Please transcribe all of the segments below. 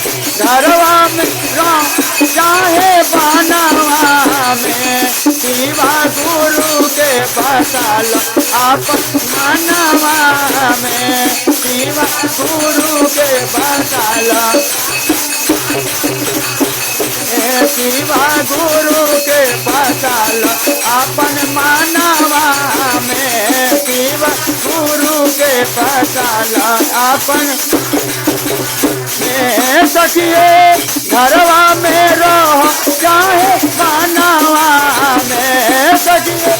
घरवा में रहो चाहे बनवा में, शिवा गुरु के बसाल अपन मनवा में, शिवा गुरु के बसाल, शिवा गुरु के बसाल अपन मनवा में, शिवा गुरु के बसाल अपन में। सखिए घरवा में रहो चाहे बनवा में, सखिए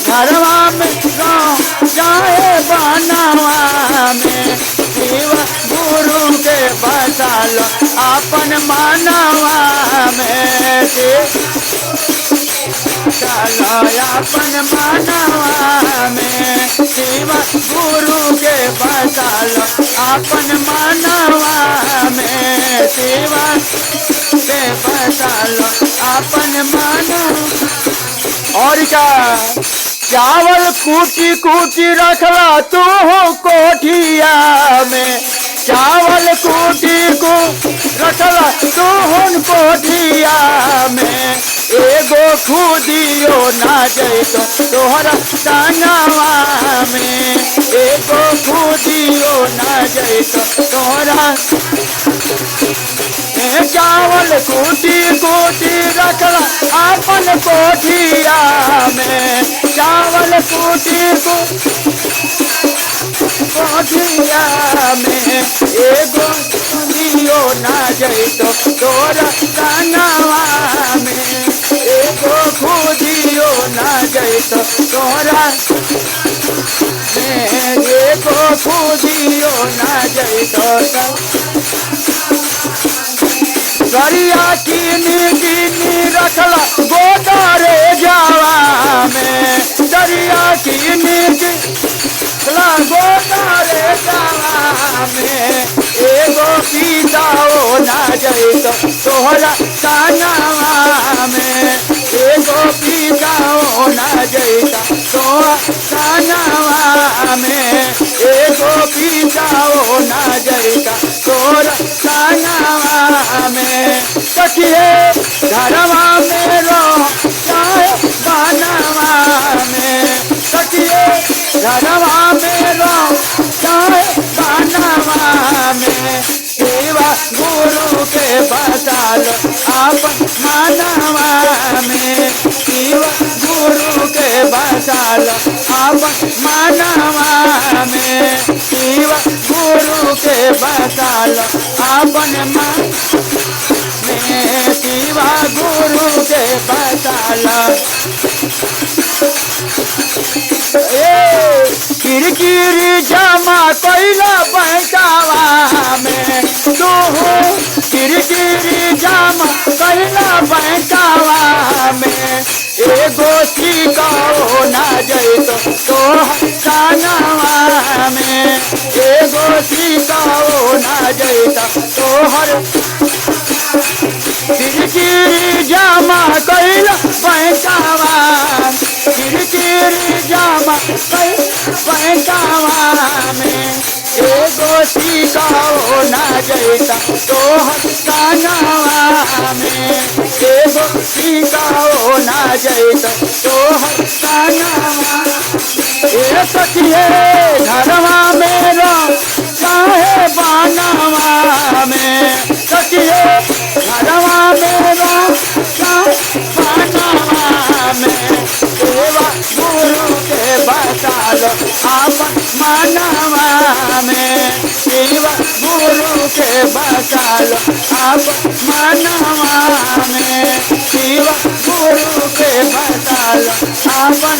घरवा में रहो चाहे बनवा में, शिवा गुरु के बसाल अपन मनवा में, अपन मनवा में, शिवा गुरु के बसाल अपन मनवा में, शिवा के बसाल अपन मनवा। और क्या चावल कूटी कूटी रखला तू कोठिया में, चावल कूटी को रखला तू कोठिया में, एगो खुदियो ना जैतो तोहरा संगवा में, एगो खुदियो ना जैतो तोहरा। चावल कूटी कूटी रखला अपन कोठिया में, चावल कूटी कोठिया में, एगो खुदियो ना जैतो तोरा संगवा में, एगो खुदियो ना जैतो तोरा में, एगो खुदियो ना जैतो। गरिया कीनी रखला गोदारे जावा में, गरिया कीनी रखला गोदारे जावा में, एगो पीताओ ना जैतो तोहरा संगवा में, एगो पीताओ ना जैतो तोहरा संगवा में, एगो पीताओ ना जैतो तोहरा संगवा में। सखिए घरवा में रहो चाहे बनवा में, सखिए घरवा में रहो चाहे बनवा में, शिवा गुरु के बसाल अपन मनवा में, शिवा गुरु के बसाल अपन मनवा में, शिवा गुरु के बसाल अपन मन में, शिवा गुरु के बसाल। किरकिरी जमा कैला बैंकवा में, तू किरकिरी जमा कैला बैंकवा में, एगो सिकाओ ना जैतो तोहर संगवा में, एगो सिकाओ ना जैतो तोहर। किरकिरी जमा कैला बैंकवा, किरकिरी जमा बैंकवा में, एगो सिकाओ ना जैतो तोहर संगवा में, एगो सिकाओ ना जैतो तोहर संगवा। सखिए घरवा में रहो चाहे बनवा में, सखिए घरवा में रहो चाहे बनवा में, शिवा गुरु के बसाल अपन मनवा में, शिवा गुरु के बसाल अपन मनवा में, शिवा गुरु के बसाल अपन